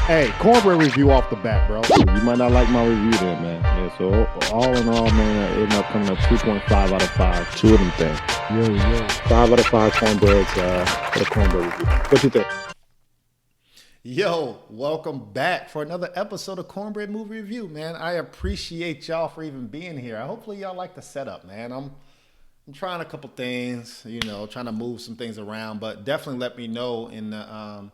Hey, Cornbread review off the bat, bro. You might not like my review then, man. Yeah, so all in all, man, I ended up coming up 2.5 out of 5. Two of them things. Yo. 5 out of 5 cornbreads for the cornbread review. What you think? Yo, welcome back for another episode of Cornbread Movie Review, man. I appreciate y'all for even being here. Hopefully y'all like the setup, man. I'm trying a couple things, trying to move some things around, but definitely let me know in the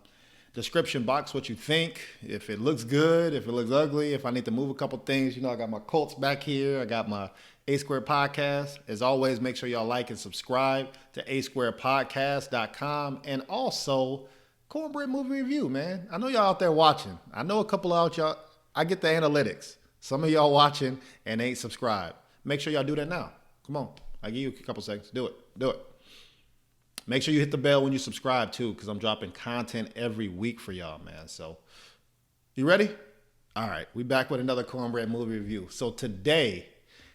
description box what you think. If it looks good, if it looks ugly, if I need to move a couple things. I got my Colts back here. I got my A Square Podcast. As always, make sure y'all like and subscribe to asquarepodcast.com and also Cornbread Movie Review, man. I know y'all out there watching. I know a couple out y'all. I get the analytics. Some of y'all watching and ain't subscribed. Make sure y'all do that now. Come on. I give you a couple seconds. Do it. Do it. Make sure you hit the bell when you subscribe too, because I'm dropping content every week for y'all, man. So, you ready? All right, we back with another Cornbread Movie Review. So today,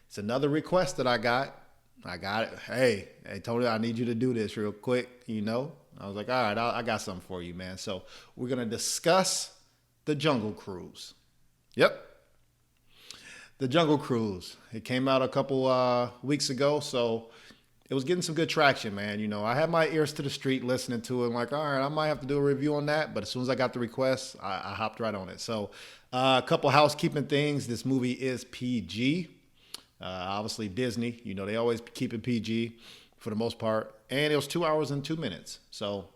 it's another request that I got. I got it. Hey, Tony, I need you to do this real quick. I was like, all right, I got something for you, man. So we're gonna discuss the Jungle Cruise. Yep, the Jungle Cruise. It came out a couple weeks ago, so it was getting some good traction, man. I had my ears to the street listening to it. I'm like, all right, I might have to do a review on that. But as soon as I got the request, I hopped right on it. So a couple housekeeping things. This movie is PG. Obviously, Disney, they always keep it PG for the most part. And it was 2 hours and 2 minutes. So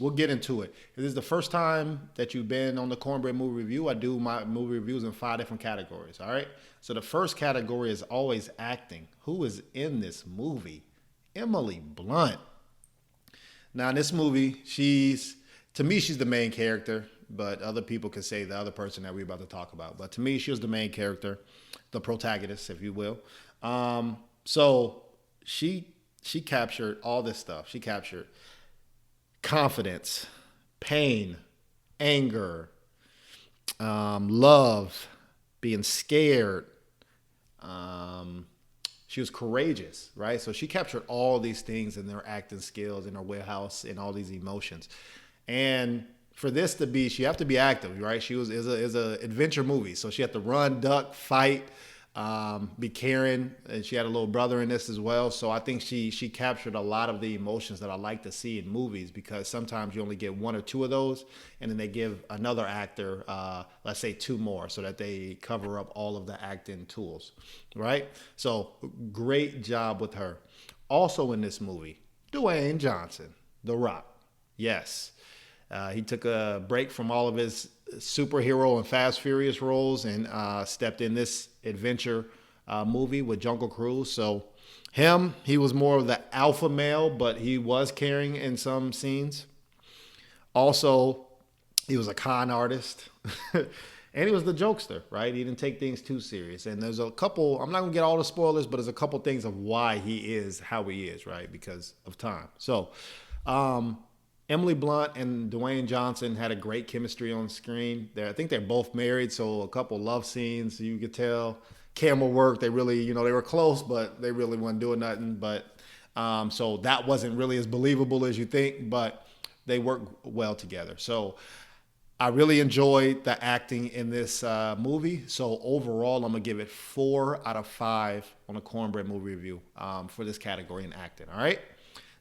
we'll get into it. If this is the first time that you've been on the Cornbread Movie Review, I do my movie reviews in 5 different categories, all right? So the first category is always acting. Who is in this movie? Emily Blunt. Now in this movie, to me, she's the main character, but other people could say the other person that we're about to talk about. But to me, she was the main character, the protagonist, if you will. So she captured all this stuff. She captured confidence, pain, anger, love, being scared. She was courageous, right? So she captured all these things in their acting skills, in her warehouse, and all these emotions. And for this to be, she have to be active, right? She is a adventure movie, so she had to run, duck, fight, be caring, and she had a little brother in this as well. So I think she captured a lot of the emotions that I like to see in movies, because sometimes you only get one or two of those, and then they give another actor, let's say 2 more, so that they cover up all of the acting tools, right? So great job with her. Also in this movie, Dwayne Johnson, The Rock. Yes. He took a break from all of his superhero and Fast Furious roles and stepped in this adventure movie with Jungle Cruise. So he was more of the alpha male, but he was caring in some scenes. Also, he was a con artist. And he was the jokester, right? He didn't take things too serious. And there's a couple, I'm not going to get all the spoilers, but there's a couple things of why he is how he is, right? Because of time. So, Emily Blunt and Dwayne Johnson had a great chemistry on screen. I think they're both married, so a couple love scenes, you could tell. Camera work, they really, they were close, but they really weren't doing nothing. But so that wasn't really as believable as you think, but they worked well together. So I really enjoyed the acting in this movie. So overall, I'm gonna give it 4 out of 5 on a Cornbread Movie Review for this category in acting. All right.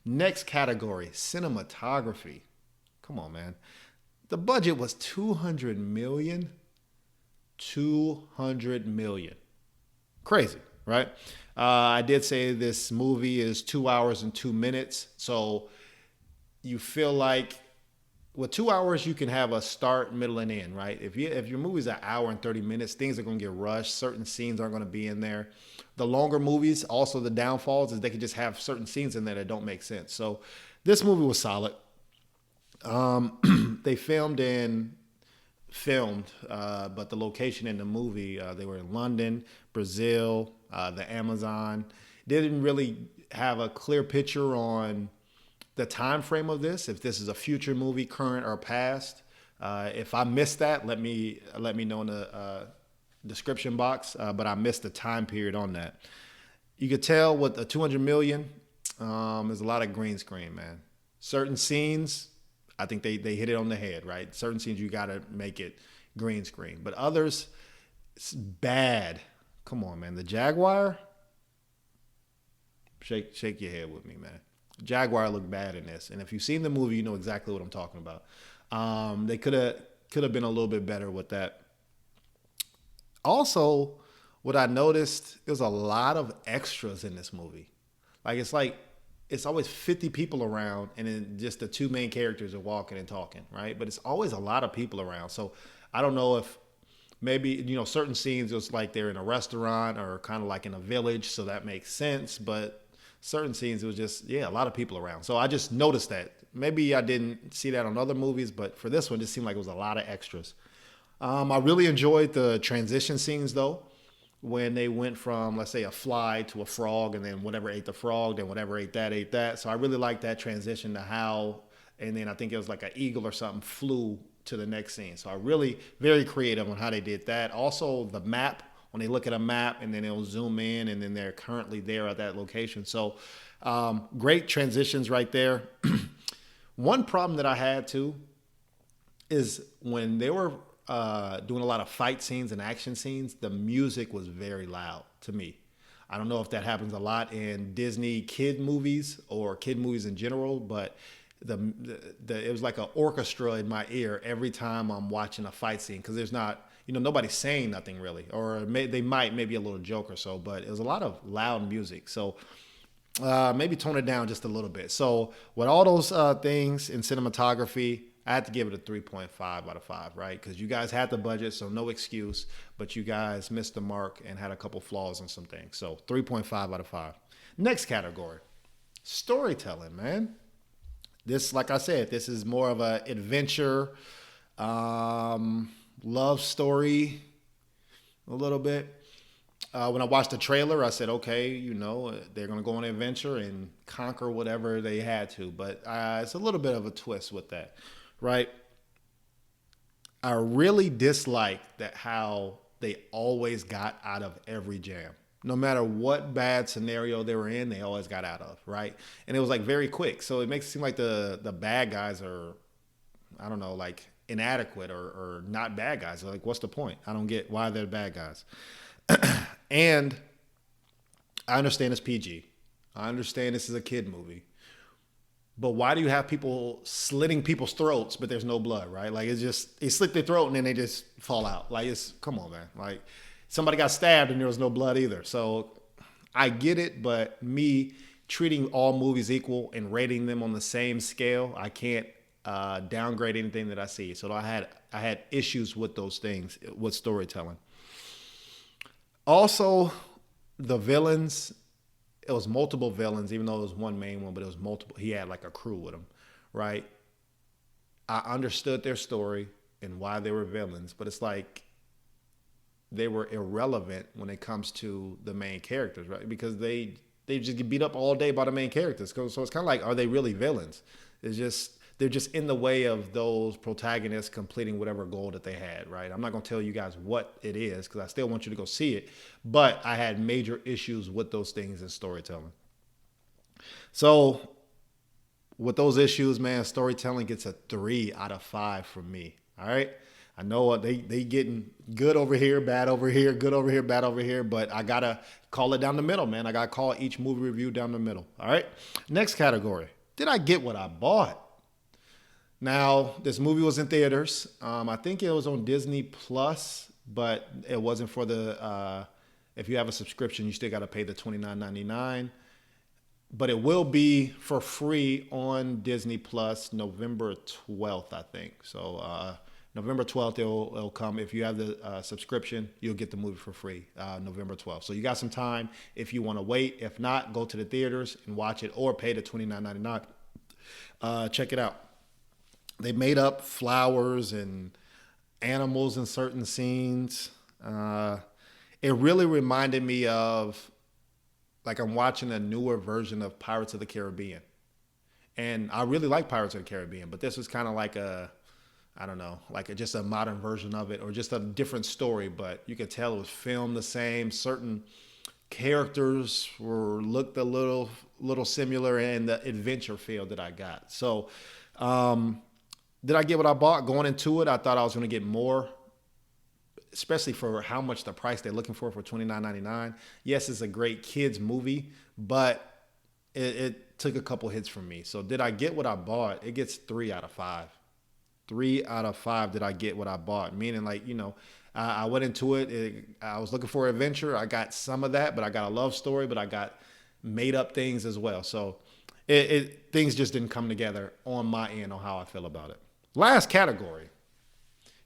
Next category, cinematography. Come on, man. The budget was $200 million. $200 million. Crazy, right? I did say this movie is 2 hours and 2 minutes. So you feel like with 2 hours, you can have a start, middle, and end, right? If your movie's an hour and 30 minutes, things are going to get rushed. Certain scenes aren't going to be in there. The longer movies, also the downfalls is they can just have certain scenes in there that don't make sense. So this movie was solid. They filmed, but the location in the movie, they were in London, Brazil, the Amazon. Didn't really have a clear picture on the time frame of this, if this is a future movie, current or past. If I missed that, let me know in the description box. But I missed the time period on that. You could tell with the $200 million, there's a lot of green screen, man. Certain scenes, I think they hit it on the head, right? Certain scenes you got to make it green screen, but others, it's bad. Come on, man. The Jaguar, shake your head with me, man. Jaguar looked bad in this, and if you've seen the movie, you know exactly what I'm talking about. They could have been a little bit better with that. Also, what I noticed, there's a lot of extras in this movie. Like it's always 50 people around, and then just the two main characters are walking and talking, right? But it's always a lot of people around. So I don't know if maybe certain scenes it was like they're in a restaurant or kind of like in a village, so that makes sense. But certain scenes it was just a lot of people around. So I just noticed that. Maybe I didn't see that on other movies, but for this one, it just seemed like it was a lot of extras. I really enjoyed the transition scenes though, when they went from, let's say, a fly to a frog, and then whatever ate the frog, then whatever ate that ate that. So I really liked that transition to how, and then I think it was like an eagle or something flew to the next scene. So I really very creative on how they did that. Also the map, when they look at a map and then it'll zoom in and then they're currently there at that location. So great transitions right there. One problem that I had too is when they were doing a lot of fight scenes and action scenes, the music was very loud to me. I don't know if that happens a lot in Disney kid movies or kid movies in general, but it was like an orchestra in my ear every time I'm watching a fight scene, because there's not, nobody's saying nothing really, or they might maybe a little joke or so, but it was a lot of loud music. So maybe tone it down just a little bit. So with all those things in cinematography, I had to give it a 3.5 out of 5, right? Because you guys had the budget, so no excuse, but you guys missed the mark and had a couple flaws on some things. So 3.5 out of 5. Next category, storytelling, man. This, like I said, this is more of an adventure, love story a little bit. When I watched the trailer, I said, okay, they're going to go on an adventure and conquer whatever they had to. But it's a little bit of a twist with that, right? I really disliked that how they always got out of every jam. No matter what bad scenario they were in, they always got out of, right? And it was like very quick. So it makes it seem like the bad guys are, I don't know, like inadequate or not bad guys. Like, what's the point? I don't get why they're bad guys. And I understand it's PG. I understand this is a kid movie. But why do you have people slitting people's throats, but there's no blood, right? Like, it's just, they slit their throat and then they just fall out. Like, come on, man. Like, somebody got stabbed and there was no blood either. So I get it, but me treating all movies equal and rating them on the same scale, I can't downgrade anything that I see. So I had issues with those things, with storytelling. Also, the villains, it was multiple villains, even though it was one main one, but it was multiple. He had like a crew with him, right? I understood their story and why they were villains, but it's like they were irrelevant when it comes to the main characters, right? Because they just get beat up all day by the main characters. So it's kind of like, are they really villains? They're just in the way of those protagonists completing whatever goal that they had, right? I'm not going to tell you guys what it is because I still want you to go see it, but I had major issues with those things in storytelling. So with those issues, man, storytelling gets a 3 out of 5 from me. All right. I know they getting good over here, bad over here, good over here, bad over here, but I got to call it down the middle, man. I got to call each movie review down the middle. All right. Next category. Did I get what I bought? Now, this movie was in theaters. I think it was on Disney Plus, but it wasn't for the, if you have a subscription, you still got to pay the $29.99. But it will be for free on Disney Plus November 12th, I think. So November 12th, it'll come. If you have the subscription, you'll get the movie for free November 12th. So you got some time if you want to wait. If not, go to the theaters and watch it or pay the $29.99. Check it out. They made up flowers and animals in certain scenes. It really reminded me of, like, I'm watching a newer version of Pirates of the Caribbean. And I really like Pirates of the Caribbean, but this was kind of like I don't know, like just a modern version of it or just a different story. But you could tell it was filmed the same. Certain characters looked a little similar in the adventure feel that I got. So, Did I get what I bought? Going into it, I thought I was going to get more, especially for how much the price they're looking for $29.99. Yes, it's a great kids movie, but it took a couple hits from me. So did I get what I bought? It gets 3 out of 5. 3 out of 5 did I get what I bought? Meaning, like, I went into it. I was looking for adventure. I got some of that, but I got a love story, but I got made up things as well. So things just didn't come together on my end on how I feel about it. Last category.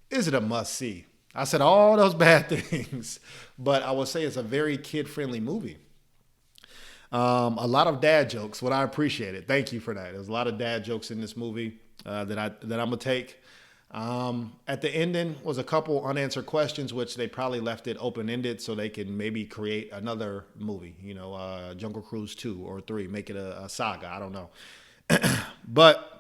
Is it a must see? I said all those bad things, but I would say it's a very kid-friendly movie. A lot of dad jokes, what I appreciate it. Thank you for that. There's a lot of dad jokes in this movie that I'm gonna take. At the ending was a couple unanswered questions, which they probably left it open-ended so they can maybe create another movie, Jungle Cruise 2 or 3, make it a saga. I don't know. But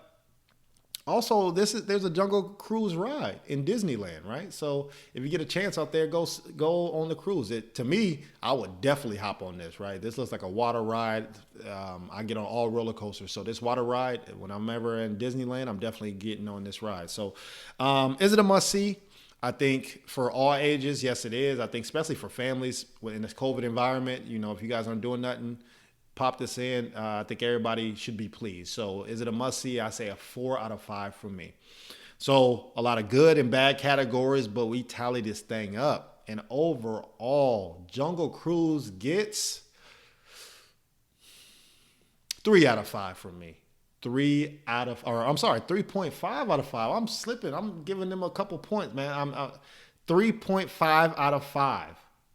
also, there's a Jungle Cruise ride in Disneyland, right? So if you get a chance out there, go on the cruise. To me, I would definitely hop on this, right? This looks like a water ride. I get on all roller coasters, so this water ride, when I'm ever in Disneyland, I'm definitely getting on this ride. So, is it a must see? I think for all ages, yes, it is. I think especially for families in this COVID environment, if you guys aren't doing nothing, pop this in. I think everybody should be pleased. So is it a must-see? I say a 4 out of 5 for me. So a lot of good and bad categories, but we tally this thing up. And overall, Jungle Cruise gets 3 out of 5 from me. 3.5 out of 5. I'm slipping. I'm giving them a couple points, man. I'm 3.5 out of 5.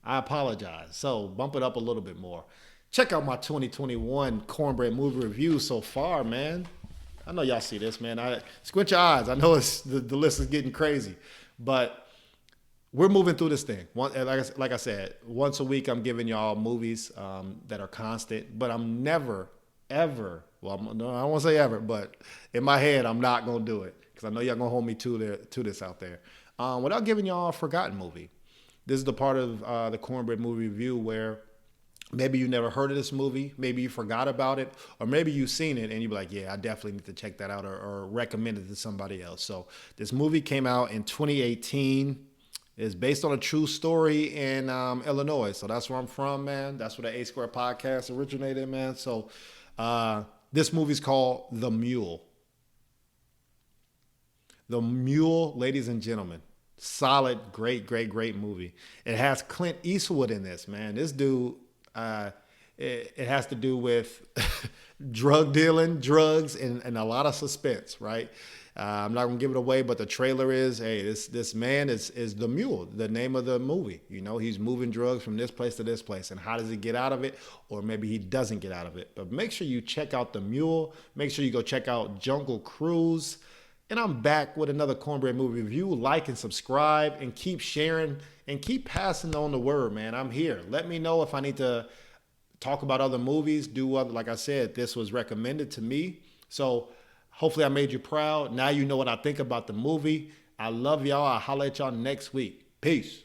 I apologize. So bump it up a little bit more. Check out my 2021 Cornbread movie review so far, man. I know y'all see this, man. Squint your eyes. I know the list is getting crazy, but we're moving through this thing. Like I said, once a week I'm giving y'all movies that are constant, but I'm never, ever, well, I don't want to say ever, but in my head, I'm not going to do it because I know y'all going to hold me to this out there. Without giving y'all a forgotten movie. This is the part of the Cornbread movie review where maybe you never heard of this movie, maybe you forgot about it, or maybe you've seen it and you're like, yeah, I definitely need to check that out or recommend it to somebody else. So this movie came out in 2018. It's based on a true story in Illinois. So that's where I'm from, man. That's where the A Square podcast originated, man. So this movie's called The Mule. The Mule, ladies and gentlemen. Solid, great movie. It has Clint Eastwood in this, man. This dude... It has to do with drug dealing, drugs, and a lot of suspense, right? I'm not gonna give it away, but the trailer is, hey, this man is the Mule, the name of the movie. He's moving drugs from this place to this place, and how does he get out of it? Or maybe he doesn't get out of it. But make sure you check out The Mule. Make sure you go check out Jungle Cruise. And I'm back with another Cornbread movie review. Like and subscribe and keep sharing and keep passing on the word, man. I'm here. Let me know if I need to talk about other movies, do other, like I said, this was recommended to me. So hopefully I made you proud. Now you know what I think about the movie. I love y'all. I'll holler at y'all next week. Peace.